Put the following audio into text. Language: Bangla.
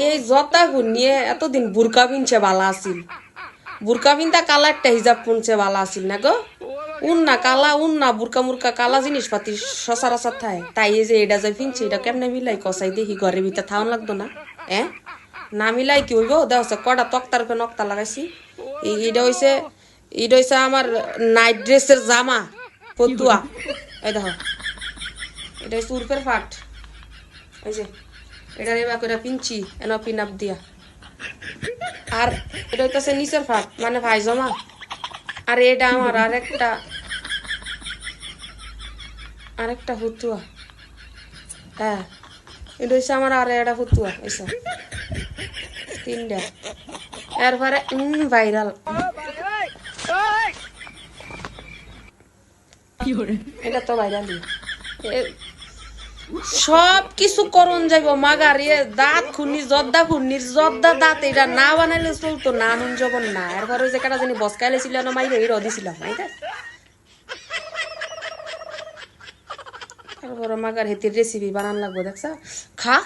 এই জতা নিয়ে এতদিন বুরকা পিনছে বালা আছিল বুরকা পিনতা কালা একটা হিজাব পুনছে বালা আছিল না গো উন্না কালা উন্না বুরকা মুরকা কালা জিনিসপাতি সচরাচর থায় তাই এই যে এটা যে পিনছে এটা কেমনে মিলাই কষাই দেখি ঘরের ভিতরে থাউন লাগতো না না মিলাই কি হইব দেখ কটা তক্তার উপরে নক্তা লাগাইছি এটা হইছে আমার নাইট ড্রেসের জামা ফতুয়া এই দেখো এটা হচ্ছে উর্ফের ফাট এই যে এটা এবার করে পিনছি এন পিন আপ দিয়া আর এটা হইতেছে নিচের ফাট মানে পায়জামা আর এটা আমার আরেকটা ফতুয়া হ্যাঁ এটা হচ্ছে আমার আর একটা ফতুয়া এসব তিনটা এরপরে ভাইরাল এটা তো ভাইরালই সব কিছু করণ যাইব মাগার দাঁত খুন্নি জর্দা দাঁত এটা না বানাইলে চলতো না নুন জবন না এরপরে যে কাটা জানি বসকাইলে ছিল না মাইরে হিরো দিছিলাম তারপরে মাগার হেতির রেসিপি বানান লাগবো দেখছা খা